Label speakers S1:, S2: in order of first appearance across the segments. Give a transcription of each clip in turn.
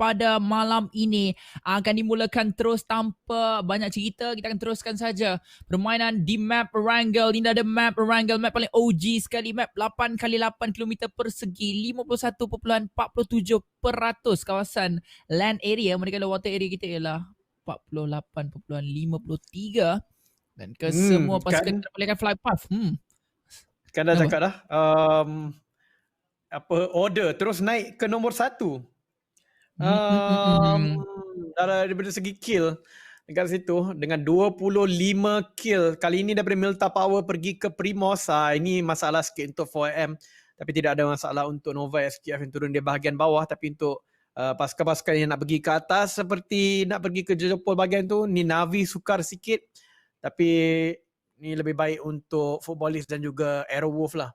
S1: pada malam ini akan dimulakan terus tanpa banyak cerita. Kita akan teruskan saja permainan di map Erangel. Ini ada map Erangel, map paling OG sekali, map 8x8 km persegi, 51.47% kawasan land area, manakala water area kita ialah 48.53. Dan kesemua pasukan
S2: Kan
S1: kita bolehkan fly path.
S2: Kan dah
S1: Kenapa?
S2: cakap dah. Order terus naik ke nombor 1. Daripada segi kill dekat situ dengan 25 kill. Kali ini daripada Milta Power pergi ke Primos. Ini masalah sikit untuk 4M. Tapi tidak ada masalah untuk Nova SKF yang turun di bahagian bawah. Tapi untuk pasukan-pasukan yang nak pergi ke atas seperti nak pergi ke Jepol bahagian tu, ni Navi sukar sikit. Tapi ni lebih baik untuk Footballist dan juga Aerowolf lah.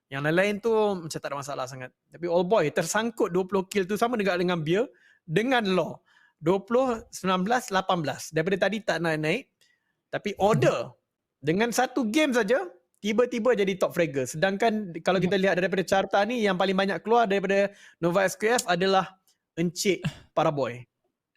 S2: Yang lain-lain tu macam tak ada masalah sangat. Tapi All Boy tersangkut 20 kill tu sama juga dengan Beer dengan Law. 20, 19, 18. Daripada tadi tak naik. Tapi Order dengan satu game saja tiba-tiba jadi top fragger. Sedangkan kalau kita lihat daripada carta ni, yang paling banyak keluar daripada Nova SKF adalah Encik Paraboy.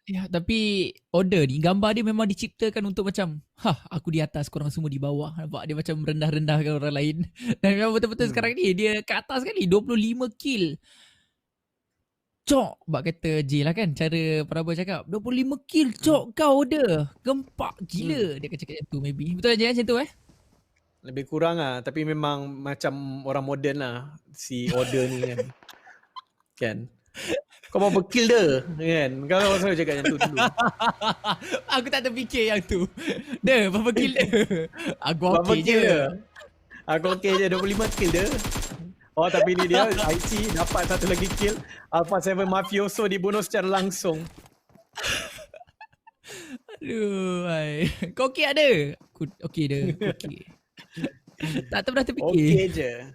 S1: Ya, tapi Order ni gambar dia memang diciptakan untuk macam aku di atas, korang semua di bawah. Nampak dia macam rendah-rendahkan orang lain. Dan memang betul-betul sekarang ni dia ke atas sekali, 25 kill. Cok, bak kata J lah kan, cara Paraboy cakap 25 kill cok kau Order. Gempak gila. Dia akan cakap macam tu maybe. Betul je macam tu
S2: Lebih kurang lah. Tapi memang macam orang moden lah si Order ni kan. Kan? Kau mau berkill dia kan. Kau selalu cakap macam tu dulu.
S1: Aku tak terfikir yang tu. Dia berapa kill dia? Aku okey je.
S2: Aku okey je 25 kill dia. Oh tapi ni dia IC dapat satu lagi kill. Alpha 7 Mafioso dibunuh secara langsung.
S1: Aduh, kau okey ada? Aku okey dah, okey. Tak pernah terfikir.
S2: Okey je.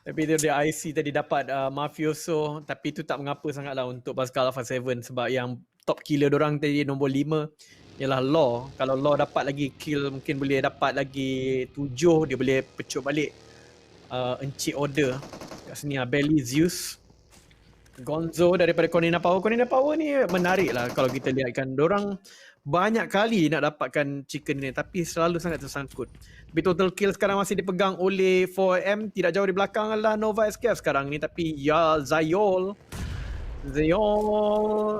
S2: Tapi dia IC tadi dapat Mafioso. Tapi itu tak mengapa sangatlah untuk pasukan Alpha 7. Sebab yang top killer diorang tadi nombor 5 ialah Law. Kalau Law dapat lagi kill, mungkin boleh dapat lagi 7. Dia boleh pecut balik Encik Order. Kat sini Belly Zeus, Gonzo daripada Cornina Power. Cornina Power ni menarik lah kalau kita lihatkan. Diorang banyak kali nak dapatkan chicken ni tapi selalu sangat tersangkut. Tapi total kill sekarang masih dipegang oleh 4M. Tidak jauh di belakang adalah Nova SKF sekarang ni. Tapi ya Zayol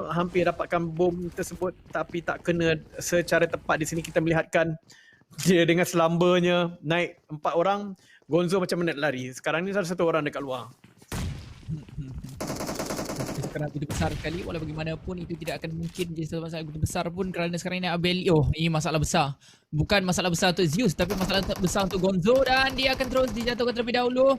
S2: hampir dapatkan bom tersebut tapi tak kena secara tepat. Di sini kita melihatkan dia dengan selambernya naik 4 orang. Gonzo macam mana lari. Sekarang ni ada 1 orang dekat luar.
S1: Sekarang begitu besar sekali, walau bagaimanapun itu tidak akan mungkin jadi satu masalah begitu besar pun kerana sekarang ini Abel, ini masalah besar. Bukan masalah besar untuk Zeus tapi masalah besar untuk Gonzo dan dia akan terus dijatuhkan terlebih dahulu.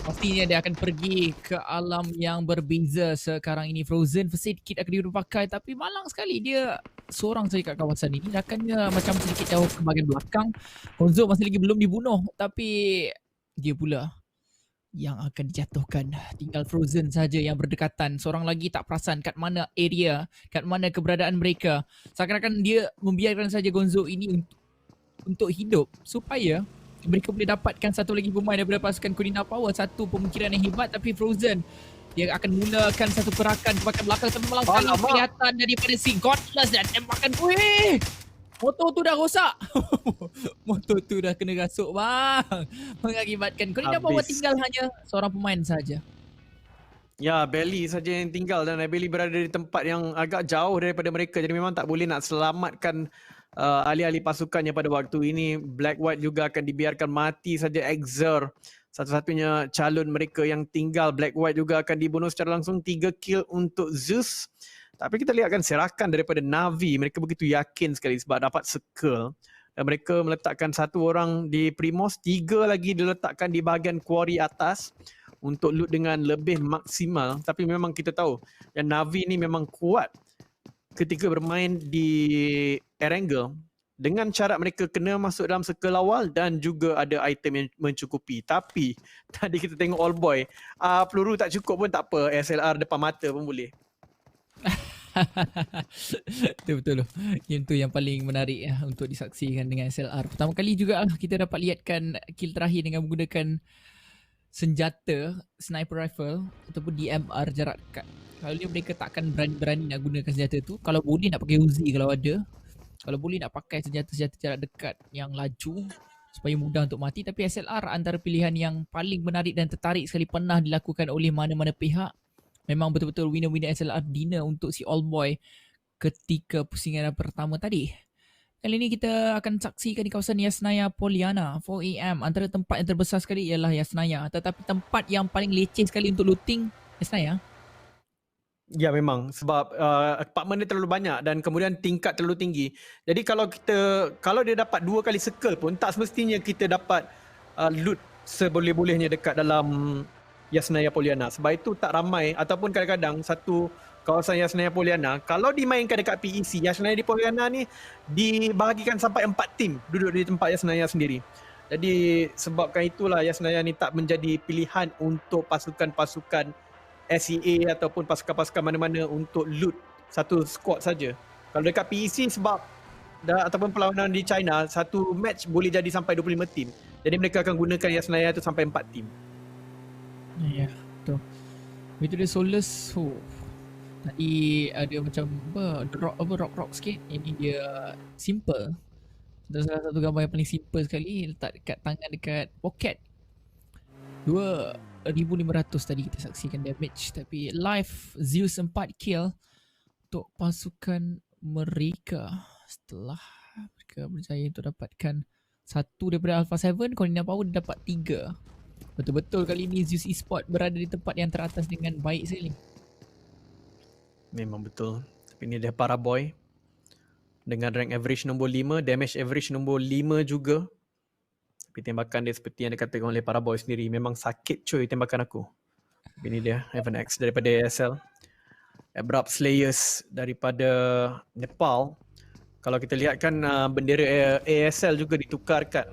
S1: Pastinya dia akan pergi ke alam yang berbeza sekarang ini. Frozen First Aid Kit akan dipakai tapi malang sekali dia seorang saja kat kawasan ini. Rakannya macam sedikit jauh ke bahagian belakang. Gonzo masih lagi belum dibunuh tapi dia pula yang akan dijatuhkan. Tinggal Frozen saja yang berdekatan. Seorang lagi tak perasan kat mana area, kat mana keberadaan mereka. Seakan-akan dia membiarkan saja Gonzo ini untuk hidup supaya mereka boleh dapatkan satu lagi pemain daripada pasukan Cornina Power. Satu pemikiran yang hebat tapi Frozen dia akan mulakan satu gerakan ke belakang tapi malang sekali kelihatan daripada si Godless dan tembakan. Weh! Motor tu dah rosak. Motor tu dah kena rasuk bang. Mengakibatkan Cornina Power tinggal hanya seorang pemain saja.
S2: Ya, Belly saja yang tinggal dan Belly berada di tempat yang agak jauh daripada mereka. Jadi memang tak boleh nak selamatkan ahli-ahli pasukannya pada waktu ini. Black White juga akan dibiarkan mati saja. Exer satu-satunya calon mereka yang tinggal. Black White juga akan dibunuh secara langsung. 3 kill untuk Zeus. Tapi kita lihatkan serakan daripada Navi. Mereka begitu yakin sekali sebab dapat circle. Dan mereka meletakkan 1 orang di Primos. 3 lagi diletakkan di bahagian quarry atas. Untuk loot dengan lebih maksimal. Tapi memang kita tahu yang Navi ni memang kuat ketika bermain di Erangel. Dengan cara mereka kena masuk dalam circle awal dan juga ada item yang mencukupi. Tapi tadi kita tengok All Boy. Peluru tak cukup pun tak apa. SLR depan mata pun boleh.
S1: Betul. Yang tu yang paling menarik untuk disaksikan dengan SLR. Pertama kali juga kita dapat lihatkan kill terakhir dengan menggunakan senjata sniper rifle ataupun DMR jarak dekat. Kalau ni mereka takkan berani-berani nak gunakan senjata tu. Kalau boleh nak pakai Uzi kalau ada. Kalau boleh nak pakai senjata-senjata jarak dekat yang laju supaya mudah untuk mati. Tapi SLR antara pilihan yang paling menarik dan tertarik sekali pernah dilakukan oleh mana-mana pihak. Memang betul-betul winner-winner SLR dinner untuk si All Boy ketika pusingan pertama tadi. Kali ini kita akan saksikan di kawasan Yasnaya Poliana 4am. Antara tempat yang terbesar sekali ialah Yasnaya. Tetapi tempat yang paling leceh sekali untuk looting Yasnaya.
S2: Ya memang sebab apartmen dia terlalu banyak dan kemudian tingkat terlalu tinggi. Jadi kalau dia dapat 2 kali circle pun tak semestinya kita dapat loot seboleh-bolehnya dekat dalam Yasnaya Poliana. Sebab itu tak ramai ataupun kadang-kadang satu kawasan Yasnaya Poliana kalau dimainkan dekat PEC, Yasnaya di Poliana ni dibahagikan sampai 4 tim duduk di tempat Yasnaya sendiri. Jadi sebabkan itulah Yasnaya ni tak menjadi pilihan untuk pasukan-pasukan SEA ataupun pasukan-pasukan mana-mana untuk loot satu squad saja. Kalau dekat PEC sebab ataupun perlawanan di China, satu match boleh jadi sampai 25 tim. Jadi mereka akan gunakan Yasnaya tu sampai 4 tim.
S1: Ya, betul. Itu dia Solus. Tadi ada macam rock sikit. Ini dia simple. Salah satu gambar yang paling simple sekali, letak dekat tangan dekat poket. 2,500 tadi kita saksikan damage. Tapi live Zeus 4 kill untuk pasukan mereka setelah mereka berjaya untuk dapatkan satu daripada Alpha 7. Corina Power dia dapat 3. Betul-betul kali ini Zeus Esport berada di tempat yang teratas dengan baik sekali.
S2: Memang betul. Tapi ni dia Paraboy dengan rank average nombor 5, damage average nombor 5 juga. Tapi tembakan dia seperti yang dikatakan oleh Paraboy sendiri, memang sakit cuy tembakan aku. Ini dia Evan X daripada ASL. Abrupt Slayers daripada Nepal. Kalau kita lihat kan bendera ASL juga ditukarkan.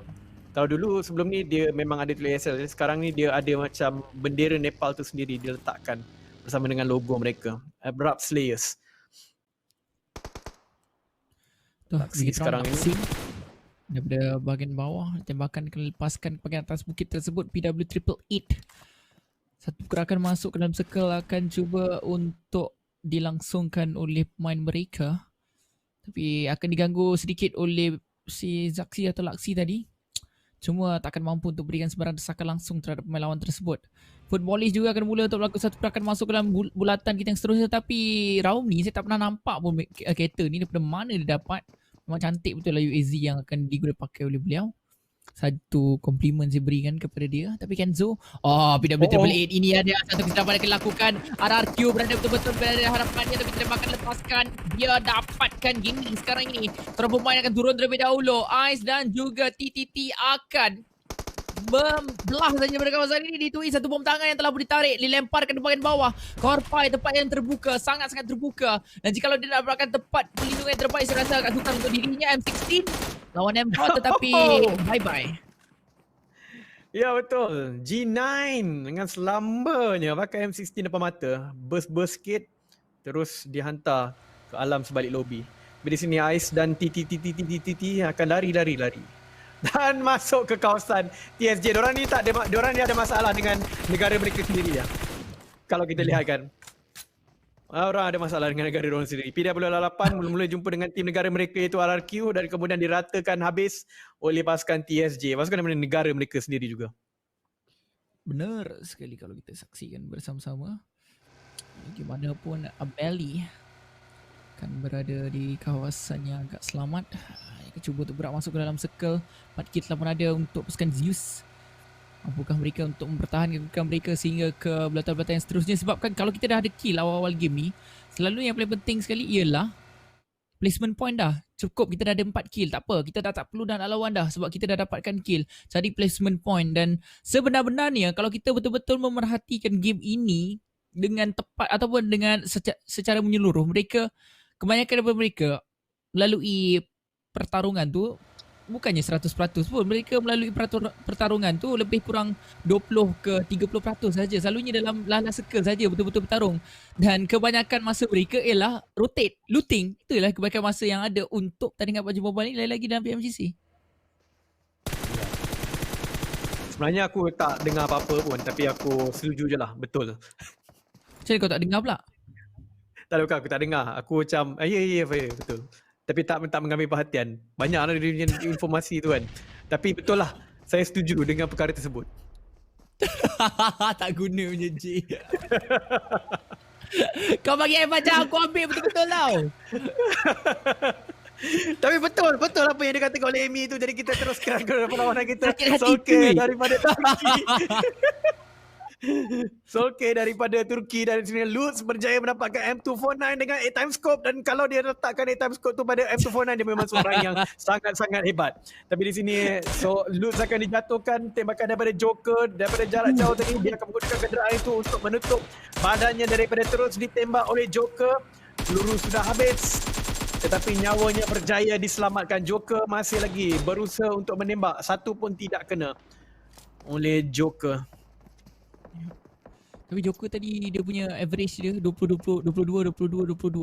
S2: Kalau dulu sebelum ni dia memang ada tulis ASL. Sekarang ni dia ada macam bendera Nepal tu sendiri dia letakkan bersama dengan logo mereka. Abrupt Slayers. Aksi sekarang ini
S1: daripada bahagian bawah, tembakan kena lepaskan ke bahagian atas bukit tersebut. PW 888 satu gerakan masuk ke dalam circle akan cuba untuk dilangsungkan oleh pemain mereka, tapi akan diganggu sedikit oleh si Zaksi atau Laksi tadi. Cuma takkan mampu untuk berikan sembarang desakan langsung terhadap pemain lawan tersebut. Footballis juga akan mula untuk melakukan satu gerakan masuk ke dalam bulatan kita yang seterusnya. Tapi Raum ni saya tak pernah nampak pun kereta ni daripada mana dia dapat. Memang cantik betul lah UAZ yang akan digunakan pakai oleh beliau. Satu komplimen saya berikan kepada dia. Tapi Kenzo, PW888 ini ada satu kesilapan yang lakukan. RRQ berada betul-betul berada harapannya, tapi tidak akan lepaskan. Dia dapatkan gaming sekarang ini. Seorang pemain akan turun terlebih dahulu. Ice dan juga TTT akan membelah saja pada kawasan ini. Ditui satu bom tangan yang telah ditarik, dilemparkan ke bahagian bawah. Korpai tempat yang terbuka, sangat-sangat terbuka. Dan jika dia dapatkan tempat perlindungan yang terbaik, saya rasa akan sukar untuk dirinya. M16 lawan M4 tetapi bye-bye.
S2: Ya betul. G9 dengan selambanya pakai M16 depan mata. Burst sikit terus dihantar ke alam sebalik lobi. Di sini Ice dan TTT akan lari. Dan masuk ke kawasan TSJ. Diorang ni ada masalah dengan negara mereka sendiri ya. Kalau kita lihat kan. Orang ada masalah dengan negara diorang sendiri. PW8 mula-mula jumpa dengan tim negara mereka iaitu RRQ dan kemudian diratakan habis oleh pasukan TSJ. Pasukan daripada negara mereka sendiri juga.
S1: Benar sekali kalau kita saksikan bersama-sama. Bagaimanapun Abeli akan berada di kawasan yang agak selamat. Dia cuba untuk berak masuk ke dalam circle. 4 kill telah pun ada untuk pasukan Zeus. Mampukah mereka untuk mempertahankan mereka sehingga ke belatan-belatan yang seterusnya. Sebabkan kalau kita dah ada kill awal-awal game ni, selalu yang paling penting sekali ialah placement point dah. Cukup kita dah ada 4 kill. Tak apa, kita dah tak perlu dah nak lawan dah sebab kita dah dapatkan kill. Cari placement point. Dan sebenar-benarnya kalau kita betul-betul memerhatikan game ini dengan tepat ataupun dengan secara menyeluruh, kebanyakan daripada mereka melalui pertarungan tu bukannya 100% pun. Mereka melalui pertarungan tu lebih kurang 20 ke 30% saja. Selalunya dalam lala circle saja betul-betul bertarung. Dan kebanyakan masa mereka ialah rotate, looting. Itulah kebanyakan masa yang ada untuk pertandingan PUBG Mobile ni, lain lagi dalam PMGC.
S2: Sebenarnya aku tak dengar apa-apa pun, tapi aku setuju je lah, betul.
S1: Macam mana kau tak dengar pula?
S2: Tak ada, aku tak dengar. Aku macam, ya, betul. Tapi tak mengambil perhatian. Banyak lah dia punya informasi tu kan. Tapi betul lah, saya setuju dengan perkara tersebut.
S1: Tak guna punya J. Kau bagi air macam aku ambil betul-betul tau.
S2: Tapi betul apa yang dikatakan oleh Amy tu. Jadi kita teruskan ke perlawanan kita.
S1: Sakit hati
S2: Solskjaer
S1: cuy.
S2: daripada Turki. Solskjaer daripada Turki, dan sini Lutz berjaya mendapatkan M249 dengan 8 time scope, dan kalau dia letakkan 8 time scope tu pada M249, dia memang seorang yang sangat-sangat hebat. Tapi di sini Lutz akan dijatuhkan tembakan daripada Joker daripada jarak jauh tadi. Dia akan menggunakan kenderaan itu untuk menutup badannya daripada terus ditembak oleh Joker. Peluru sudah habis, tetapi nyawanya berjaya diselamatkan. Joker masih lagi berusaha untuk menembak, satu pun tidak kena oleh Joker.
S1: Tapi Joker tadi dia punya average dia 20-20, 22-22, 22.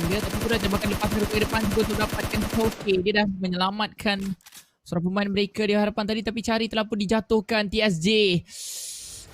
S1: Dia tapi pun dah tembakan lepas ke depan juga untuk dapatkan okey. Dia dah menyelamatkan seorang pemain mereka di hadapan tadi, tapi cari telah pun dijatuhkan TSJ.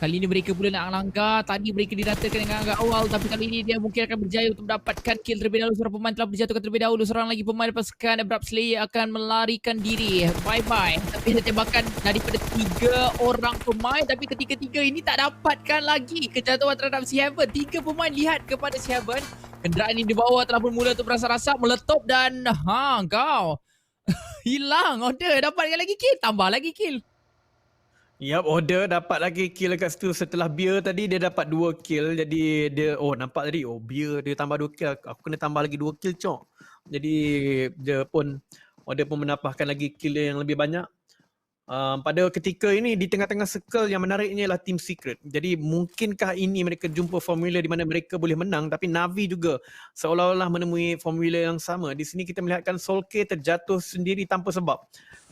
S1: Kali ini mereka pula nak langgar. Tadi mereka diratakan dengan agak awal, tapi kali ini dia mungkin akan berjaya untuk mendapatkan kill terlebih dahulu. Seorang pemain telah dijatuhkan terlebih dahulu. Seorang lagi pemain pasukan Abrupt Slayer akan melarikan diri. Bye-bye. Tapi ada tembakan daripada 3 orang pemain, tapi ketiga-tiga ini tak dapatkan lagi kejatuhan terhadap si Heaven. 3 pemain lihat kepada si Heaven. Kenderaan ini di bawah telah pun mula untuk berasa-rasa meletup dan kau hilang. Order dapatkan lagi kill. Tambah lagi kill.
S2: Yap, Order dapat lagi kill dekat situ. Setelah Beer tadi dia dapat 2 kill. Jadi dia, nampak tadi, Beer dia tambah 2 kill. Aku kena tambah lagi 2 kill cok. Jadi Order pun menambahkan lagi kill yang lebih banyak. Pada ketika ini di tengah-tengah circle yang menariknya ialah Team Secret. Jadi mungkinkah ini mereka jumpa formula di mana mereka boleh menang, tapi Navi juga seolah-olah menemui formula yang sama. Di sini kita melihatkan Solskjaer terjatuh sendiri tanpa sebab.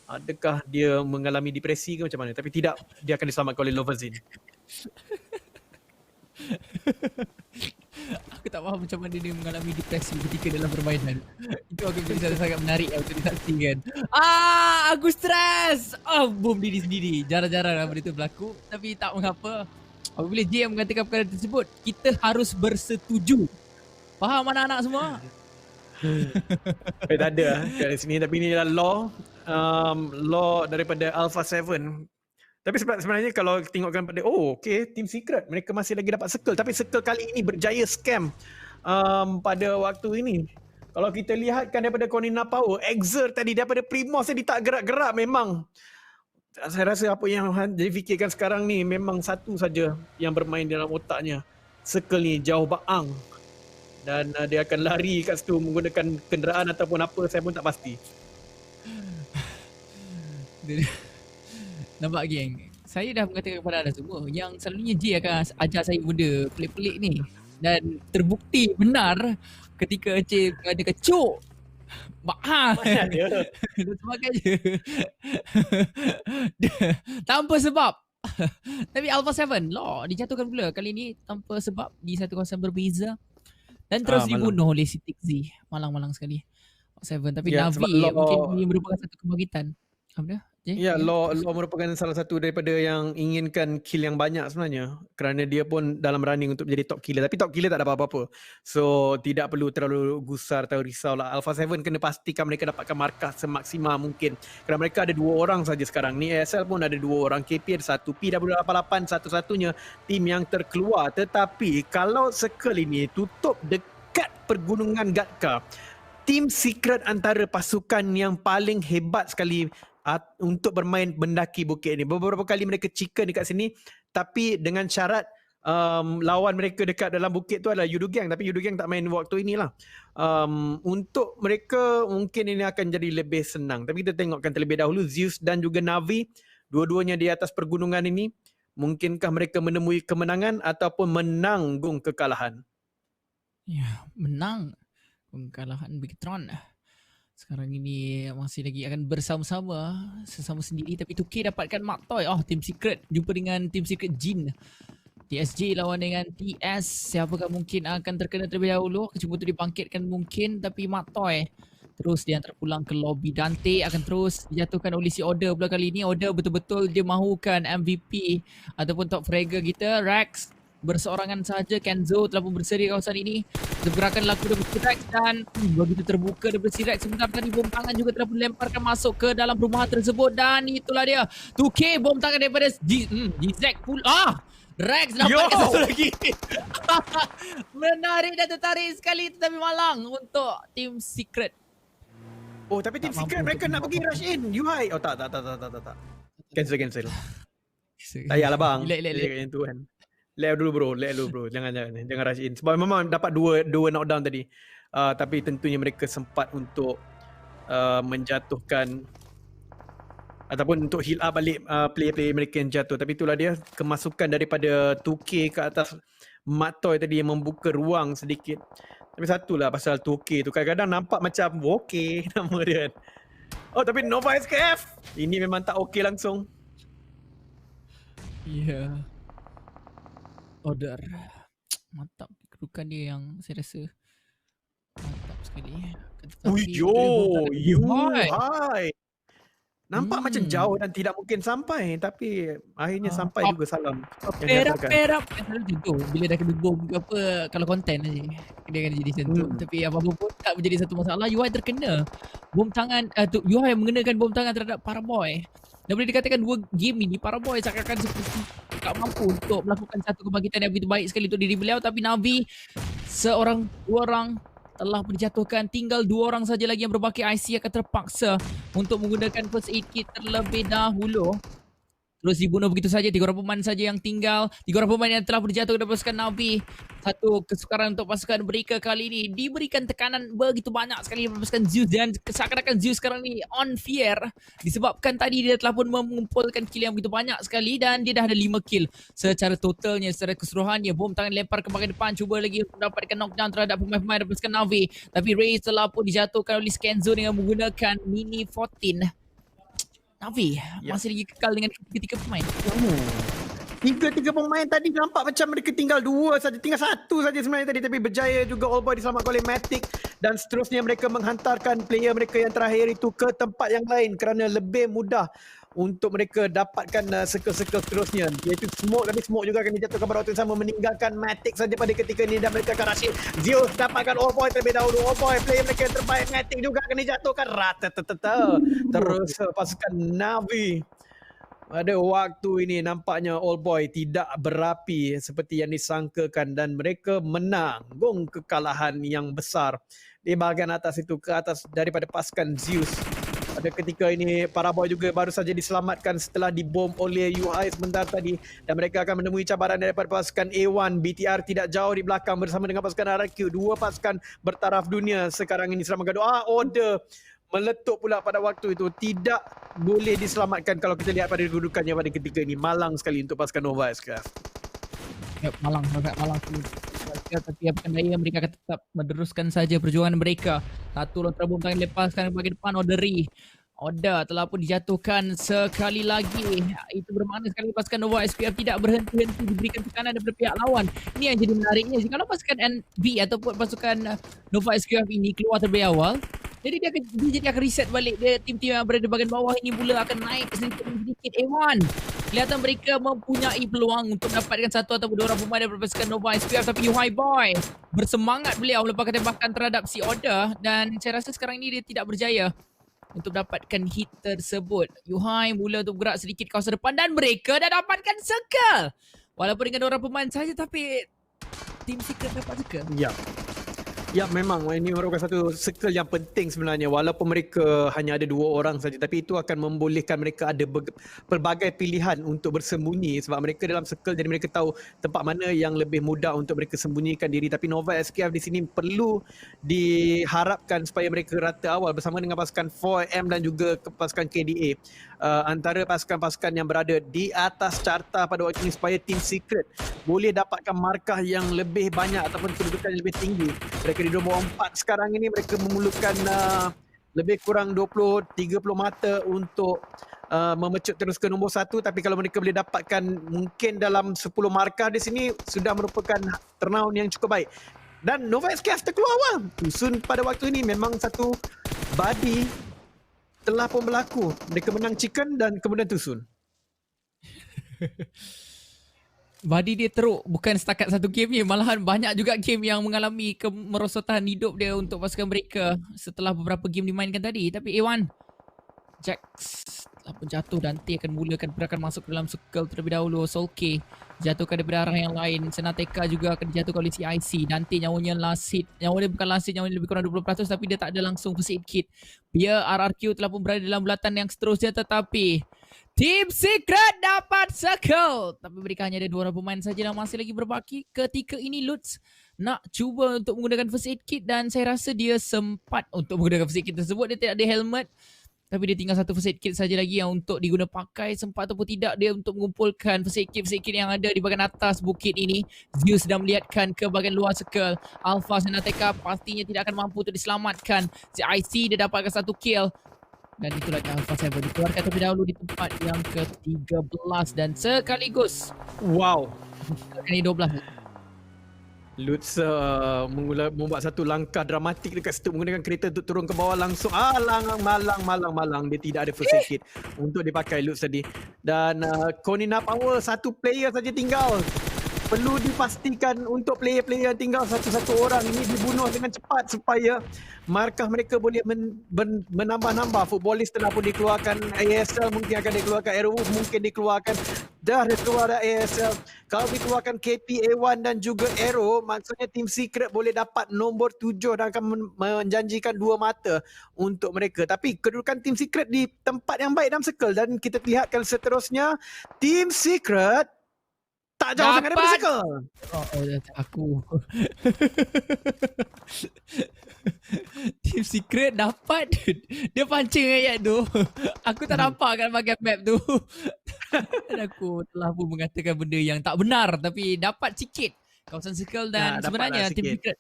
S2: Adakah dia mengalami depresi ke macam mana? Tapi tidak, dia akan diselamatkan oleh Lovazin.
S1: Aku tak faham macam mana dia mengalami depresi ketika dalam permainan. Itu aku jadi sangat menarik untuk disaksikan. Aku stres. Boom diri sendiri. Jarang-jarang benda itu berlaku. Tapi tak mengapa. Apabila J yang mengatakan perkara tersebut, kita harus bersetuju. Faham anak-anak semua?
S2: Tak ada kat sini, tapi ini adalah law daripada Alpha 7. Tapi sebenarnya kalau tengokkan pada Team Secret mereka masih lagi dapat circle, tapi circle kali ini berjaya scam pada waktu ini. Kalau kita lihatkan daripada Cornina Power, Exer tadi daripada Primos dia tak gerak-gerak. Memang saya rasa apa yang difikirkan sekarang ni memang satu saja yang bermain dalam otaknya. Circle ni jauh baang, dan dia akan lari kat situ menggunakan kenderaan ataupun apa, saya pun tak pasti.
S1: Nampak geng, saya dah mengatakan kepada anda semua yang selalunya J akan ajar saya benda pelik-pelik ni, dan terbukti benar ketika J ada kecuk
S2: Mana ada?
S1: dan sebagainya tanpa sebab. Tapi Alpha 7 Law dijatuhkan pula kali ini tanpa sebab di satu kawasan berbeza dan terus dibunuh oleh si Tixi. Malang-malang sekali 7. Tapi Navi mungkin ini merupakan satu kebangkitan. Apa dia?
S2: Ya, Law merupakan salah satu daripada yang inginkan kill yang banyak sebenarnya, kerana dia pun dalam running untuk menjadi top killer, tapi top killer tak ada apa-apa. So tidak perlu terlalu gusar atau risau lah. Alpha 7 kena pastikan mereka dapatkan markah semaksimal mungkin, kerana mereka ada 2 orang saja sekarang ni. ASL pun ada 2 orang, KP ada 1, PW88 satu-satunya tim yang terkeluar. Tetapi kalau circle ini tutup dekat pergunungan Gatka, Team Secret antara pasukan yang paling hebat sekali untuk bermain mendaki bukit ini. Beberapa kali mereka chicken dekat sini, tapi dengan syarat lawan mereka dekat dalam bukit tu adalah Yudu Gang, tapi Yudu Gang tak main waktu inilah. Untuk mereka mungkin ini akan jadi lebih senang, tapi kita tengokkan terlebih dahulu Zeus dan juga Navi, dua-duanya di atas pergunungan ini. Mungkinkah mereka menemui kemenangan ataupun menanggung kekalahan?
S1: Ya, menang kekalahan Bigtron. Sekarang ini masih lagi akan bersama-sama sesama sendiri, tapi 2K dapatkan Mark Toy. Team Secret jumpa dengan Team Secret Jin. TSJ lawan dengan TS. Siapakah mungkin akan terkena terlebih dahulu? Cuba tu dibangkitkan mungkin, tapi Mark Toy Terus dia hantar pulang ke lobby. Dante akan terus dijatuhkan oleh si Order pula kali ni. Order betul-betul dia mahukan MVP ataupun top fragger kita. Rex berseorangan sahaja. Kenzo telah pun bersedia kawasan ini. Pergerakan laku daripada si Rex dan begitu terbuka daripada si Rex. Sebentar tadi bom tangan juga telah pun lemparkan masuk ke dalam perumahan tersebut. Dan itulah dia. 2K bom tangan daripada Gizek pula. Rex dapatkan satu lagi. Menarik dan tertarik sekali tetapi malang untuk Team Secret.
S2: Oh, tapi Team
S1: Tak
S2: Secret
S1: mampu
S2: mereka
S1: untuk
S2: nak pergi
S1: membawa
S2: rush in. UI. Oh, tak. Cancel. Tak payahlah bang.
S1: Relax.
S2: Dia cakap yang tu kan. Let dulu bro. Jangan rush in. Sebab memang dapat dua knockdown tadi. Tapi tentunya mereka sempat untuk menjatuhkan ataupun untuk heal up balik player-player mereka yang jatuh. Tapi itulah dia kemasukan daripada 2K ke atas Matoy tadi yang membuka ruang sedikit. Tapi satulah pasal 2K tu kadang-kadang nampak macam okey nama dia kan. Oh, tapi Nova SKF ini memang tak okey langsung.
S1: Ya. Order. Mantap kedudukan dia yang saya rasa mantap sekali.
S2: Hai. Nampak macam jauh dan tidak mungkin sampai, tapi akhirnya sampai juga salam yang dihantarkan.
S1: Perap tu bila dah kena bom ke apa, kalau konten aja dia akan jadi macam tu. Tapi apa-apa pun tak menjadi satu masalah. UI terkena bom tangan UI mengenakan bom tangan terhadap Paraboy. Dan boleh dikatakan dua game ini Paraboy seakan-akan seperti tak mampu untuk melakukan satu kebangkitan yang begitu baik sekali untuk diri beliau. Tapi Navi dua orang telah dijatuhkan. Tinggal 2 orang saja lagi yang berbaki. IC akan terpaksa untuk menggunakan first aid kit terlebih dahulu. Terus dibunuh begitu saja. 3 orang pemain saja yang tinggal. 3 orang pemain yang telah berjatuh kepada pasukan Navi. Satu kesukaran untuk pasukan mereka kali ini. Diberikan tekanan begitu banyak sekali kepada pasukan Zeus. Dan seakan-akan Zeus sekarang ni on fire. Disebabkan tadi dia telah pun mengumpulkan kill yang begitu banyak sekali. Dan dia dah ada 5 kill secara totalnya. Secara keseluruhannya. Bom tangan lempar ke bahagian depan. Cuba lagi untuk dapatkan knockdown terhadap pemain-pemain dari pasukan Navi. Tapi Ray telah pun dijatuhkan oleh Skenzo dengan menggunakan Mini 14. Navi masih lagi kekal dengan ketiga pemain.
S2: Tiga pemain tadi nampak macam mereka tinggal 2 saja, tinggal 1 saja sebenarnya tadi, tapi berjaya juga All Boy diselamatkan oleh Matic dan seterusnya mereka menghantarkan player mereka yang terakhir itu ke tempat yang lain kerana lebih mudah untuk mereka dapatkan circle-circle seterusnya, iaitu Smoke. Tapi Smoke juga akan dijatuhkan pada waktu yang sama, meninggalkan Matic saja pada ketika ini dan mereka akan rush in. Zeus dapatkan All Boy terlebih dahulu. All Boy player mereka yang terbaik. Matic juga akan dijatuhkan. Terus pasukan Navi pada waktu ini nampaknya All Boy tidak berapi seperti yang disangkakan dan mereka menanggung kekalahan yang besar di bahagian atas itu ke atas daripada pasukan Zeus. Pada ketika ini Paraboy juga baru saja diselamatkan setelah dibom oleh UI sebentar tadi dan mereka akan menemui cabaran daripada pasukan A1. BTR tidak jauh di belakang bersama dengan pasukan RQ. 2 pasukan bertaraf dunia sekarang ini sedang bergaduh. Order meletup pula pada waktu itu, tidak boleh diselamatkan kalau kita lihat pada kedudukannya pada ketika ini. Malang sekali untuk pasukan Nova SKF.
S1: Ya, malang sekali. Tapi apa daya mereka akan tetap meneruskan saja perjuangan mereka. Satu lontar bom tangan lepaskan ke bahagian depan. Order telah pun dijatuhkan sekali lagi. Itu bermakna sekali pasukan Nova SPF tidak berhenti-henti diberikan tekanan daripada pihak lawan. Ini yang jadi menariknya. Jika pasukan NV ataupun pasukan Nova SPF ini keluar terlebih awal, jadi dia akan reset balik. Dia tim-tim yang berada di bahagian bawah ini mula akan naik sedikit A1. Kelihatan mereka mempunyai peluang untuk mendapatkan 1 atau 2 orang pemain daripada pasukan Nova SPF. Tapi UI Boy bersemangat beliau melepaskan tembakan terhadap si Order. Dan saya rasa sekarang ini dia tidak berjaya untuk dapatkan hit tersebut. Yuhai mula untuk bergerak sedikit kawasan depan dan mereka dah dapatkan circle. Walaupun dengan 2 orang pemain saja, tapi Team Secret dapat circle.
S2: Ya, memang ini merupakan satu circle yang penting sebenarnya, walaupun mereka hanya ada 2 orang saja, tapi itu akan membolehkan mereka ada pelbagai pilihan untuk bersembunyi sebab mereka dalam circle, jadi mereka tahu tempat mana yang lebih mudah untuk mereka sembunyikan diri. Tapi Nova SKF di sini perlu diharapkan supaya mereka rata awal bersama dengan pasukan 4M dan juga pasukan KDA. Antara pasukan-pasukan yang berada di atas carta pada waktu ini supaya Team Secret boleh dapatkan markah yang lebih banyak ataupun kedudukan yang lebih tinggi. Mereka di nombor 4 sekarang ini, mereka memerlukan lebih kurang 20-30 mata untuk memecut terus ke nombor 1. Tapi kalau mereka boleh dapatkan mungkin dalam 10 markah di sini, sudah merupakan turnaround yang cukup baik. Dan Nova SKF terkeluar awal. Sun pada waktu ini memang satu Badi telah pun berlaku. Mereka menang chicken dan kemudian tusun.
S1: Badi dia teruk bukan setakat satu game ni, malahan banyak juga game yang mengalami kemerosotan hidup dia untuk pasukan mereka setelah beberapa game dimainkan tadi. Tapi A1 Jax telah pun jatuh. Dante akan mulakan pergerakan masuk ke dalam circle terlebih dahulu. Solke jatuhkan daripada arah yang lain. Senateka juga akan dijatuhkan oleh CIC. Dante nyawanya last hit. Nyawa dia bukan last hit, nyawanya lebih kurang 20% tapi dia tak ada langsung first aid kit. Biar RRQ telah pun berada dalam bulatan yang seterusnya, tetapi Team Secret dapat circle. Tapi mereka hanya ada 2 orang pemain saja yang masih lagi berbaki. Ketika ini Lutz nak cuba untuk menggunakan first aid kit dan saya rasa dia sempat untuk menggunakan first aid kit tersebut. Dia tidak ada helmet. Tapi dia tinggal satu first aid kit saja lagi yang untuk diguna pakai. Sempat ataupun tidak dia untuk mengumpulkan first aid kit yang ada di bahagian atas bukit ini. Zeus sedang melihatkan ke bahagian luar circle. Alpha Senateka pastinya tidak akan mampu untuk diselamatkan. CIC dia dapatkan satu kill. Dan itulah Alpha 7 dikeluarkan terlebih dahulu di tempat yang ke-13 dan sekaligus
S2: Wow.
S1: ini 12.
S2: Lutz membuat satu langkah dramatik dekat situ menggunakan kereta untuk turun ke bawah langsung. Malang. Dia tidak ada first aid kit untuk dipakai Lutz tadi. Dan Konina Power satu player saja tinggal. Perlu dipastikan untuk player-player tinggal satu-satu orang ini dibunuh dengan cepat supaya markah mereka boleh menambah-nambah. Footballist telah pun dikeluarkan, ASL mungkin akan dikeluarkan, Aerowolf mungkin dikeluarkan. Dah dikeluar ASL. Kalau dikeluarkan KP, A1 dan juga Aero, maksudnya Team Secret boleh dapat nombor 7 dan akan menjanjikan 2 mata untuk mereka. Tapi kedudukan Team Secret di tempat yang baik dalam circle dan kita lihatkan seterusnya Team Secret tak jauh sangat daripada circle.
S1: Aku Team Secret dapat. Dia pancing ayat tu. Aku tak nampak kat bahagian map tu. Dan aku telah pun mengatakan benda yang tak benar. Tapi dapat sikit kawasan circle dan sebenarnya Team Secret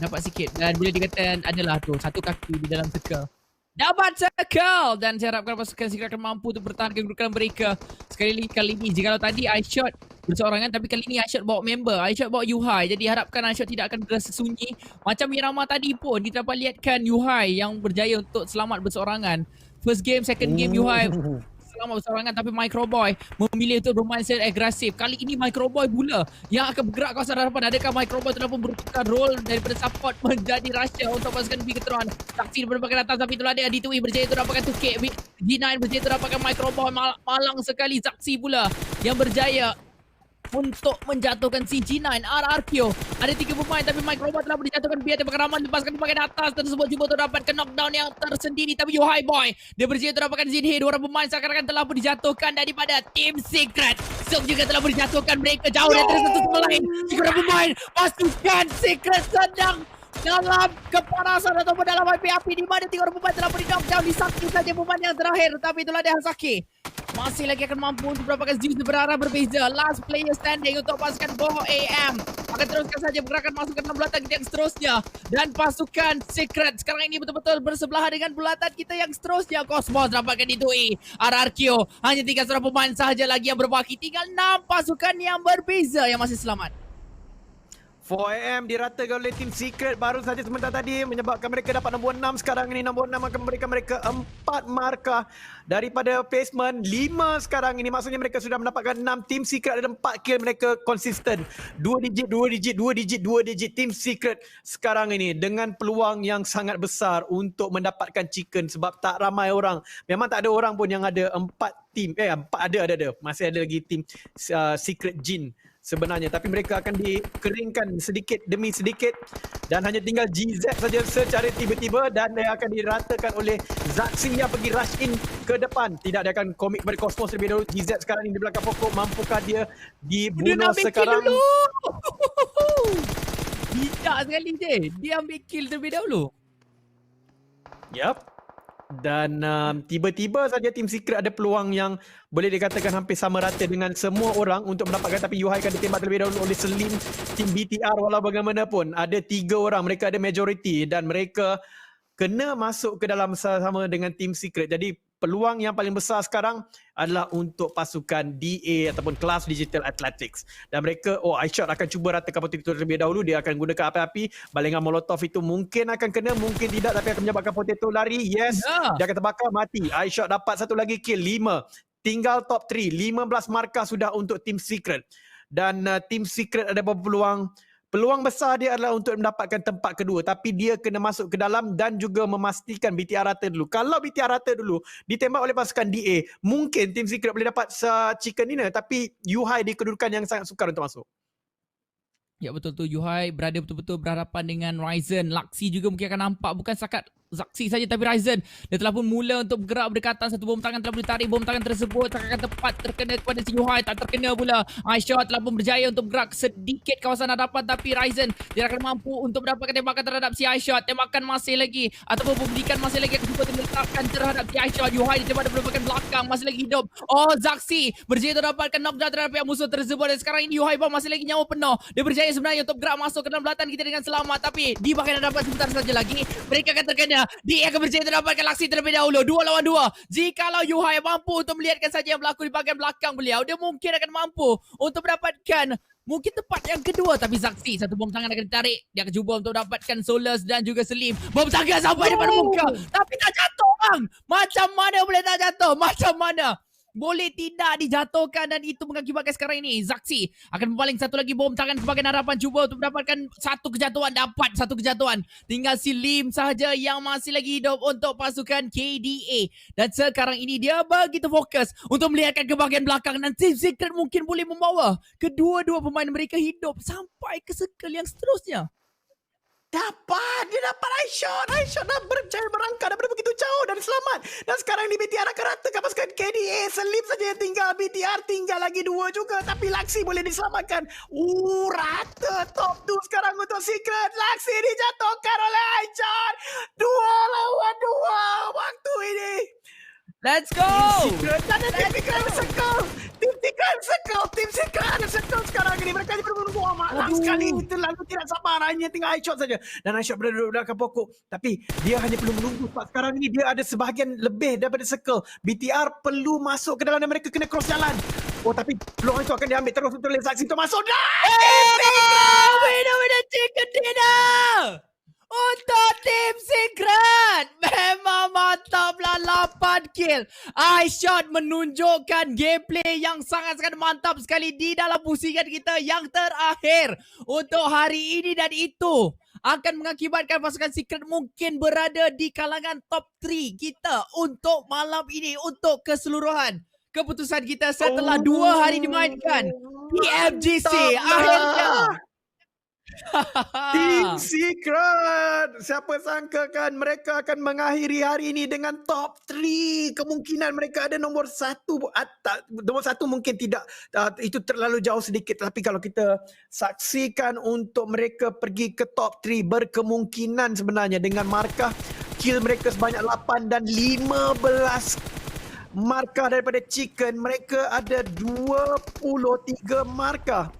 S1: dapat sikit. Dan bila dikatakan adalah tu satu kaki di dalam circle, dapat circle. Dan saya harapkan pasukan Secret akan mampu untuk bertahan kedudukan mereka. Kali ini jika tadi I shot berseorangan, tapi kali ini I shot bawa member, I shot bawa Yuhai. Jadi harapkan I shot tidak akan berasa sunyi. Macam Irama tadi pun kita dapat lihatkan Yuhai yang berjaya untuk selamat berseorangan. First game, second game Yuhai selamat berseorangan, tapi Microboy memilih untuk bermain secara agresif. Kali ini Microboy pula yang akan bergerak kawasan hadapan. Adakah Microboy telah pun bertukar role daripada support menjadi rusher untuk pasukan Bigetron? Saksi daripada bahagian atas, tapi itulah dia D2E berjaya untuk dapatkan 2K. G9 berjaya untuk dapatkan Microboy. Malang sekali Saksi pula yang berjaya untuk menjatuhkan si G9. RRQ ada 3 pemain tapi Microboy telah dijatuhkan. Biar dia berkeraman lepaskan di bahagian atas tersebut, cuba untuk dapatkan knockdown yang tersendiri, tapi Yuhai Boy dia berjaya untuk dapatkan Zinhe. 2 orang pemain seakan-akan telah pun dijatuhkan daripada Team Secret. Sok juga telah pun dijatuhkan, mereka jauh dari satu sama lain. 3 orang pemain pasukan Secret sedang dalam kepanasan ataupun dalam api-api, di mana 3 orang pemain telah pun di-knockdown. Di Saki saja pemain yang terakhir, tapi itulah dia Saki masih lagi akan mampu untuk mendapatkan Zeus berarah berbeza. Last player standing untuk pasukan Boho AM akan teruskan saja pergerakan masuk ke dalam bulatan kita yang seterusnya. Dan pasukan Secret sekarang ini betul-betul bersebelahan dengan bulatan kita yang seterusnya. Cosmos dapatkan D2E. RRQ hanya 3 seorang pemain sahaja lagi yang berbaki. Tinggal 6 pasukan yang berbeza yang masih selamat.
S2: 4am diratakan oleh Team Secret baru saja sebentar tadi menyebabkan mereka dapat nombor 6. Sekarang ini nombor 6 akan memberikan mereka 4 markah daripada placement 5 sekarang ini. Maksudnya mereka sudah mendapatkan 6. Team Secret ada 4 kill, mereka konsisten 2 digit Team Secret sekarang ini dengan peluang yang sangat besar untuk mendapatkan chicken sebab tak ramai orang. Memang tak ada orang pun yang ada 4 team. 4 ada. Masih ada lagi team Secret Jin sebenarnya, tapi mereka akan dikeringkan sedikit demi sedikit dan hanya tinggal GZ saja secara tiba-tiba dan dia akan diratakan oleh Zaxi yang pergi rush in ke depan. Tidak, dia akan komit kepada Cosmos lebih dahulu. GZ sekarang ini di belakang pokok, mampukah dia dibunuh sekarang?
S1: Tidak sekali je, dia ambil kill terlebih dahulu.
S2: Yup. Dan tiba-tiba saja Team Secret ada peluang yang boleh dikatakan hampir sama rata dengan semua orang untuk mendapatkan, tapi Yuhai akan ditembak terlebih dahulu oleh Selim. Team BTR walau bagaimanapun ada 3 orang, mereka ada majority dan mereka kena masuk ke dalam sama dengan Team Secret. Jadi peluang yang paling besar sekarang adalah untuk pasukan DA ataupun kelas Digital Athletics. Dan mereka, iShot akan cuba ratakan potato terlebih dahulu. Dia akan gunakan api-api. Balingan molotov itu mungkin akan kena, mungkin tidak, tapi akan menyebabkan potato lari. Yes, dia akan terbakar, mati. iShot dapat satu lagi kill, 5. Tinggal top 3, 15 markah sudah untuk Team Secret. Dan Team Secret ada beberapa peluang. Peluang besar dia adalah untuk mendapatkan tempat kedua, tapi dia kena masuk ke dalam dan juga memastikan BTR rata dulu. Kalau BTR rata dulu ditembak oleh pasukan DA, mungkin Team Secret boleh dapat chicken dinner, tapi Yuhai di kedudukan yang sangat sukar untuk masuk.
S1: Ya betul tu, Yuhai berada betul-betul berhadapan dengan Ryzen. Laksi juga mungkin akan nampak, bukan setakat Zaxi saja tapi Ryzen. Dia telah pun mula untuk bergerak berdekatan. Satu bom tangan telah pun ditarik. Bom tangan tersebut akan tepat terkena kepada si Yuhai. Tak terkena pula. iShot telah pun berjaya untuk bergerak sedikit kawasan hadapan, tapi Ryzen tidak akan mampu untuk mendapatkan tembakan terhadap si iShot. Tembakan masih lagi ataupun pemberikan masih lagi akan cuba meletakkan terhadap si iShot. Yuhai ditembak dari bahagian belakang, masih lagi hidup. Zaxi berjaya untuk dapatkan knockdown terhadap pihak musuh tersebut. Dan sekarang ini Yuhai masih lagi nyawa penuh. Dia berjaya sebenarnya untuk bergerak masuk ke dalam belatan kita dengan selamat, tapi di bahagian hadapan sebentar saja lagi mereka akan terkena. Dia akan berjaya untuk dapatkan Laksi terlebih dahulu. 2 lawan 2. Jikalau Yuhai mampu untuk melihatkan saja yang berlaku di bahagian belakang beliau, dia mungkin akan mampu untuk mendapatkan mungkin tempat yang kedua. Tapi Zaxi, satu bom tangan akan ditarik. Dia akan cuba untuk dapatkan Solus dan juga Slim. Bom tangan sampai depan muka, tapi tak jatuh bang. Macam mana boleh tak jatuh? Macam mana boleh tidak dijatuhkan? Dan itu mengakibatkan sekarang ini Zaxi akan membaling satu lagi bom tangan ke bahagian hadapan, cuba untuk mendapatkan satu kejatuhan. Dapat satu kejatuhan. Tinggal si Lim sahaja yang masih lagi hidup untuk pasukan KDA. Dan sekarang ini dia begitu fokus untuk melihatkan ke bahagian belakang, dan Team Secret mungkin boleh membawa kedua-dua pemain mereka hidup sampai ke circle yang seterusnya.
S2: Dia dapat iShot dah berjaya merangkak daripada begitu jauh dan selamat. Dan sekarang ni BTR akan ratakan pasukan KDA. Slim saja yang tinggal, BTR tinggal lagi 2 juga, tapi Laksi boleh diselamatkan. Rata top 2 sekarang untuk Secret. Laksi dijatuhkan oleh iShot. 2 lawan 2 waktu ini.
S1: Let's go!
S2: Team Secret ada Team Secret ada circle sekarang ini. Mereka berburu malam sekali. Terlalu tidak sabar. Hanya tinggal iShot saja. Dan iShot berada di belakang pokok. Tapi dia hanya perlu menunggu. Sebab sekarang ini dia ada sebahagian lebih daripada circle. BTR perlu masuk ke dalam dan mereka kena cross jalan. Tapi peluang itu akan diambil terus untuk Zaxi untuk masuk.
S1: Winner chicken dinner untuk Team Secret. Memang mantaplah, 8 kill. iShot menunjukkan gameplay yang sangat-sangat mantap sekali di dalam pusingan kita yang terakhir untuk hari ini, dan itu akan mengakibatkan pasukan Secret mungkin berada di kalangan top 3 kita untuk malam ini untuk keseluruhan keputusan kita setelah 2 hari dimainkan. PMGC akhirnya
S2: Team Secret. Siapa sangka kan mereka akan mengakhiri hari ini dengan top 3. Kemungkinan mereka ada nombor 1. Nombor 1 mungkin tidak, itu terlalu jauh sedikit. Tapi kalau kita saksikan untuk mereka pergi ke top 3, berkemungkinan sebenarnya dengan markah kill mereka sebanyak 8 dan 15 markah daripada Chicken, mereka ada 23 markah.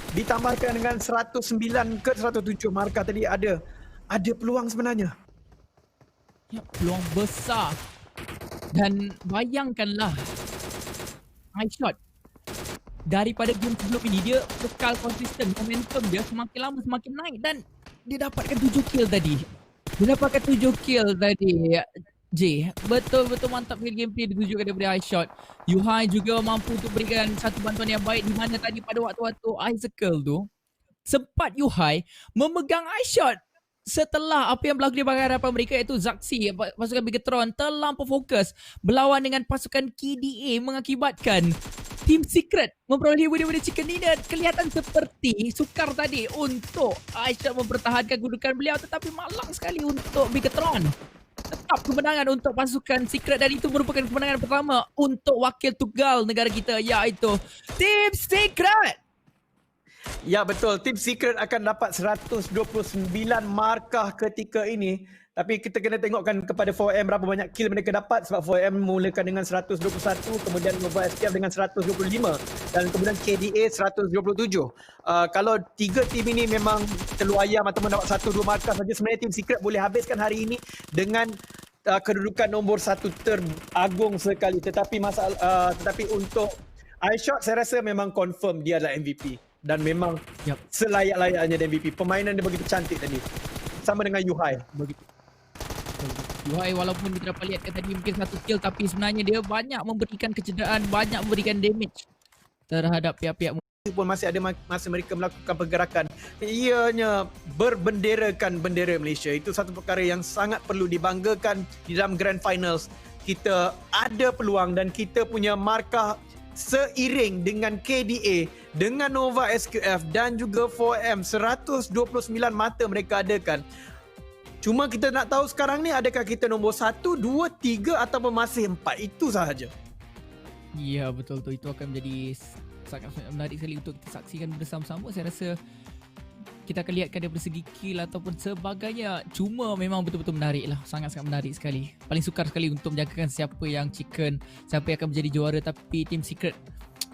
S2: Ditambahkan dengan 109 ke 107 markah tadi, ada peluang sebenarnya.
S1: Ya, peluang besar. Dan bayangkanlah iShot daripada game sebelum ini, dia kekal konsisten, momentum dia semakin lama semakin naik, dan dia dapatkan 7 kill tadi. J, betul-betul mantap gameplay ditunjukkan daripada iShot. Yuhai juga mampu untuk berikan satu bantuan yang baik, di mana tadi pada waktu-waktu Icicle tu sempat Yuhai memegang iShot setelah apa yang berlaku di bahagian hadapan mereka, iaitu Zaxi, pasukan Bigetron terlampau fokus berlawan dengan pasukan KDA, mengakibatkan Team Secret memperoleh daripada chicken dinner. Kelihatan seperti sukar tadi untuk iShot mempertahankan kedudukan beliau, tetapi malang sekali untuk Bigetron. Tetap kemenangan untuk pasukan Secret, dan itu merupakan kemenangan pertama untuk wakil tunggal negara kita, iaitu Team Secret.
S2: Ya betul, Team Secret akan dapat 129 markah ketika ini. Tapi kita kena tengokkan kepada 4M berapa banyak kill mereka dapat, sebab 4M mulakan dengan 121, kemudian Nova SPF dengan 125 dan kemudian KDA 127. Kalau 3 tim ini memang telur ayam atau mendapat 1-2 markah saja, sebenarnya Team Secret boleh habiskan hari ini dengan kedudukan nombor 1 teragung sekali, tetapi tetapi untuk iShot saya rasa memang confirm dia adalah MVP dan memang selayak-layaknya dia MVP. Permainan dia begitu cantik tadi. Sama dengan Yuhai.
S1: Begitu. Yuhai walaupun kita dapat lihatkan tadi mungkin satu kill, tapi sebenarnya dia banyak memberikan kecederaan, banyak memberikan damage terhadap pihak-pihak
S2: Pun masih ada masa mereka melakukan pergerakan, ianya berbenderakan bendera Malaysia. Itu satu perkara yang sangat perlu dibanggakan di dalam Grand Finals. Kita ada peluang dan kita punya markah seiring dengan KDA, dengan Nova SQF dan juga 4M. 129 mata mereka adakan. Cuma kita nak tahu sekarang ni adakah kita nombor 1, 2, 3 ataupun masih 4. Itu sahaja.
S1: Ya, betul tu. Itu akan menjadi sangat menarik sekali untuk kita saksikan bersama-sama. Saya rasa kita akan lihatkan daripada segi kill ataupun sebagainya. Cuma memang betul-betul menarik lah. Sangat-sangat menarik sekali. Paling sukar sekali untuk menjagakan siapa yang chicken, siapa yang akan menjadi juara. Tapi Team Secret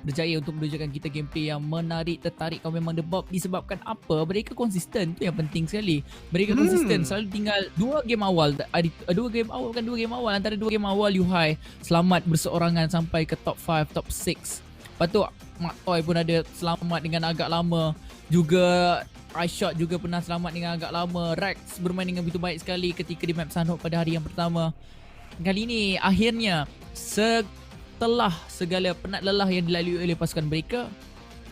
S1: berjaya untuk menunjukkan kita gameplay yang menarik, tertarik. Kalau memang The Bob disebabkan apa? Mereka konsisten. Tu yang penting sekali. Mereka konsisten. Selalu tinggal 2 game awal. 2 game awal, bukan 2 game awal. Antara 2 game awal Yuhai selamat berseorangan sampai ke top 5, top 6. Lepas tu Mak Toy pun ada selamat dengan agak lama. Juga iShot juga pernah selamat dengan agak lama. Rex bermain dengan begitu baik sekali ketika di map Sanhok pada hari yang pertama. Kali ini akhirnya setelah segala penat lelah yang dilalui oleh pasukan mereka,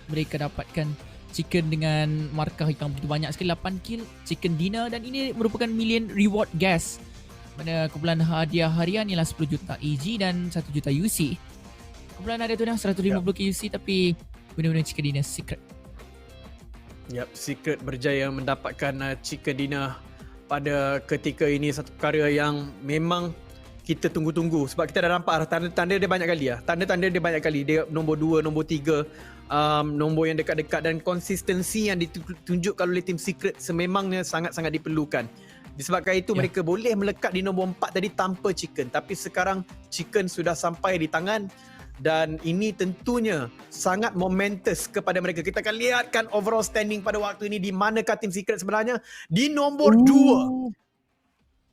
S1: mereka dapatkan chicken dengan markah yang begitu banyak sekali, 8 kill, chicken dinner, dan ini merupakan million reward gas. Pada kumpulan hadiah harian ialah 10 juta EG dan 1 juta UC. Kumpulan hadiah tu dah 150 UC, tapi benar-benar chicken dinner secret.
S2: Secret berjaya mendapatkan chicken dinner pada ketika ini. Satu perkara yang memang kita tunggu-tunggu sebab kita dah nampak tanda-tanda dia banyak kali. Tanda-tanda dia banyak kali. Dia nombor 2, nombor 3, nombor yang dekat-dekat, dan konsistensi yang ditunjukkan oleh Team Secret sememangnya sangat-sangat diperlukan. Disebabkan itu mereka boleh melekat di nombor 4 tadi tanpa chicken. Tapi sekarang chicken sudah sampai di tangan. Dan ini tentunya sangat momentous kepada mereka. Kita akan lihatkan overall standing pada waktu ini. Di manakah Team Secret sebenarnya? Di nombor 2.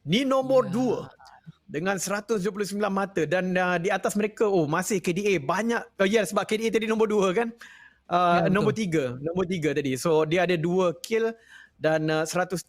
S2: Di nombor 2. Dengan 129 mata. Dan di atas mereka, masih KDA banyak. Sebab KDA tadi nombor 2 kan? Nombor 3. Nombor 3 tadi. So dia ada 2 kill dan 139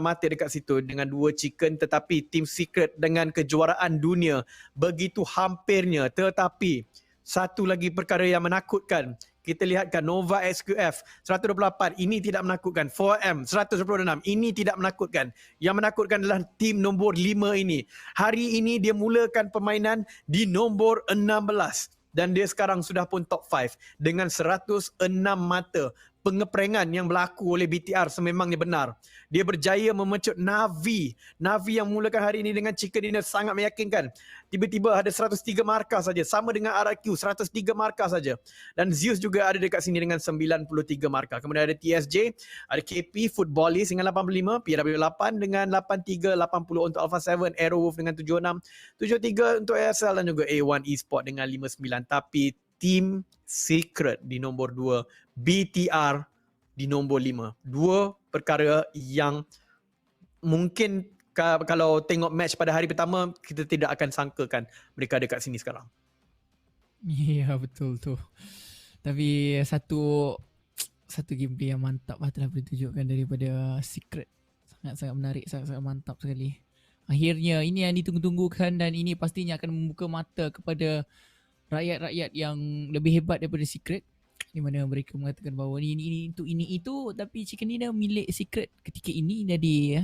S2: mata dekat situ dengan 2 chicken. Tetapi Team Secret dengan kejuaraan dunia begitu hampirnya. Tetapi satu lagi perkara yang menakutkan, kita lihatkan Nova SQF 128, ini tidak menakutkan. 4M 126, ini tidak menakutkan. Yang menakutkan adalah tim nombor 5 ini. Hari ini dia mulakan permainan di nombor 16 dan dia sekarang sudah pun top 5 dengan 106 mata. Pengeprengan yang berlaku oleh BTR sememangnya benar. Dia berjaya memecut Navi. Navi yang mulakan hari ini dengan chicken dinner sangat meyakinkan. Tiba-tiba ada 103 markah saja. Sama dengan RRQ, 103 markah saja. Dan Zeus juga ada dekat sini dengan 93 markah. Kemudian ada TSJ, ada KP, Footballis dengan 85, PW8 dengan 83, 80 untuk Alpha 7, Aerowolf dengan 76, 73 untuk ASL dan juga A1 Esport dengan 59. Tapi Team Secret di nombor 2, BTR di nombor 5. 2 perkara yang mungkin kalau tengok match pada hari pertama, kita tidak akan sangkakan mereka ada kat sini sekarang.
S1: Ya, betul tu. Tapi satu gameplay yang mantap lah telah ditunjukkan daripada Secret. Sangat-sangat menarik, sangat-sangat mantap sekali. Akhirnya ini yang ditunggu-tunggukan dan ini pastinya akan membuka mata kepada rakyat-rakyat yang lebih hebat daripada Secret, di mana mereka mengatakan bahawa ini itu, tapi chicken dinner milik Secret ketika ini. Jadi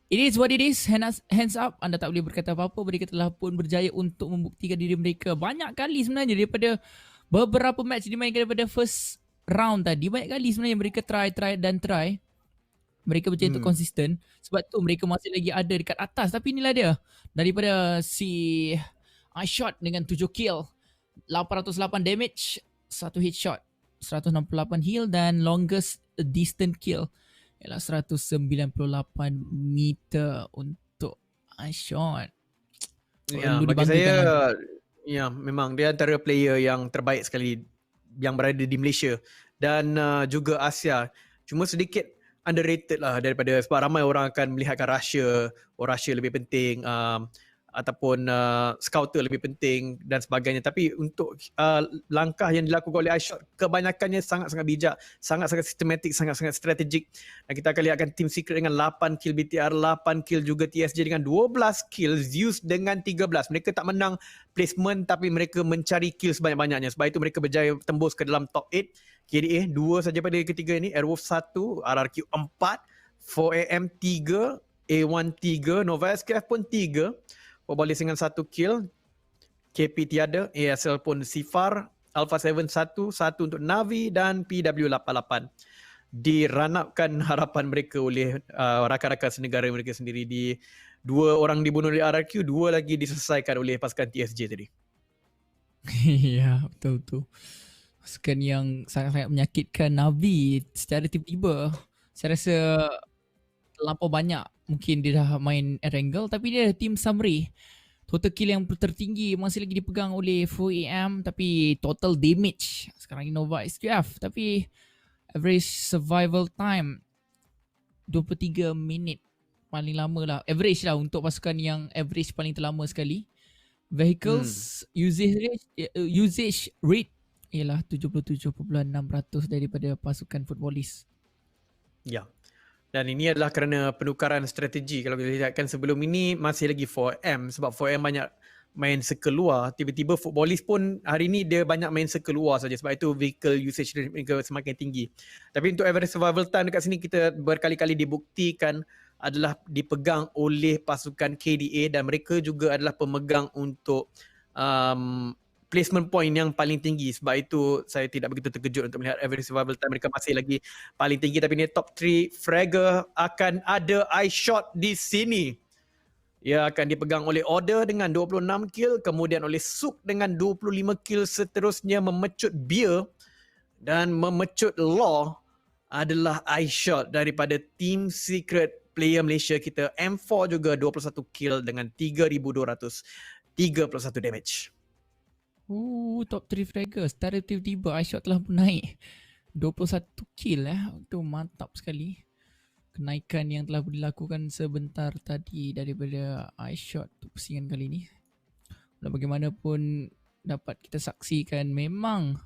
S1: it is what it is. Hands up. Anda tak boleh berkata apa-apa. Mereka telah pun berjaya untuk membuktikan diri mereka banyak kali sebenarnya daripada beberapa match dimainkan daripada first round tadi. Banyak kali sebenarnya mereka try. Mereka berjaya untuk konsisten. Sebab tu mereka masih lagi ada dekat atas. Tapi inilah dia. Daripada si iShot dengan 7 kill, 808 damage, 1 headshot, 168 heal dan longest distant kill ialah 198 meter untuk iShot.
S2: Ya, bagi saya memang dia antara player yang terbaik sekali yang berada di Malaysia dan juga Asia. Cuma sedikit underrated lah daripada sebab ramai orang akan melihatkan Russia, Russia lebih penting, ataupun scouter lebih penting dan sebagainya. Tapi untuk langkah yang dilakukan oleh iShot kebanyakannya sangat-sangat bijak, sangat-sangat sistematik, sangat-sangat strategik. Dan kita akan lihatkan Team Secret dengan 8 kill BTR, 8 kill juga TSJ dengan 12 kill, Zeus dengan 13. Mereka tak menang placement tapi mereka mencari kill sebanyak-banyaknya. Sebab itu mereka berjaya tembus ke dalam top 8. KDA 2 saja pada ketiga ini, Airwolf 1, RRQ 4, 4AM 3, A1 3, Nova SKF pun 3. Footballist dengan 1 kill, KP tiada, ASL pun Sifar, Alpha 7 1 untuk Navi dan PW88. Diranapkan harapan mereka oleh rakan-rakan senegara mereka sendiri. 2 orang dibunuh oleh RRQ, 2 lagi diselesaikan oleh pasukan TSJ tadi.
S1: Ya, betul-betul. Pasukan yang sangat-sangat menyakitkan Navi secara tiba-tiba. Saya rasa terlampau banyak mungkin dia dah main Erangel, tapi dia ada team summary. Total kill yang tertinggi masih lagi dipegang oleh 4AM, tapi total damage sekarang Nova SQF, tapi average survival time 23 minit paling lama lah, average lah untuk pasukan yang average paling terlama sekali. Vehicles usage rate ialah 77.6% daripada pasukan footballist.
S2: Ya. Dan ini adalah kerana penukaran strategi. Kalau kita lihatkan sebelum ini masih lagi 4M, sebab 4M banyak main circle luar. Tiba-tiba footballist pun hari ni dia banyak main circle luar saja. Sebab itu vehicle usage mereka semakin tinggi. Tapi untuk average survival time dekat sini kita berkali-kali dibuktikan adalah dipegang oleh pasukan KDA dan mereka juga adalah pemegang untuk placement point yang paling tinggi. Sebab itu saya tidak begitu terkejut untuk melihat average survival time mereka masih lagi paling tinggi. Tapi ni top 3 fragger akan ada iShot di sini. Ia akan dipegang oleh Order dengan 26 kill, kemudian oleh Suk dengan 25 kill, seterusnya memecut Beer dan memecut Law adalah iShot daripada Team Secret player Malaysia kita. M4 juga 21 kill dengan 3,231 damage.
S1: Top 3 fragger secara tiba-tiba iShot telah naik 21 kill Itu mantap sekali. Kenaikan yang telah dilakukan sebentar tadi daripada iShot untuk pusingan kali ini. Dan bagaimanapun dapat kita saksikan memang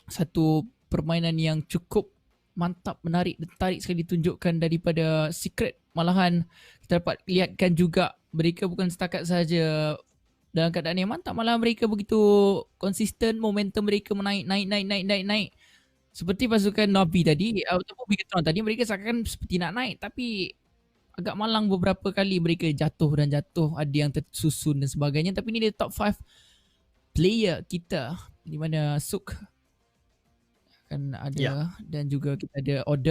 S1: satu permainan yang cukup mantap, menarik dan tarik sekali ditunjukkan daripada Secret. Malahan kita dapat lihatkan juga mereka bukan setakat sahaja dalam keadaan yang mantap, malah mereka begitu konsisten, momentum mereka naik. Seperti pasukan Navi tadi ataupun Bigatron tadi, mereka seakan seperti nak naik tapi agak malang beberapa kali mereka jatuh, ada yang tersusun dan sebagainya. Tapi ni dia top 5 player kita di mana Suk akan ada dan juga kita ada Order.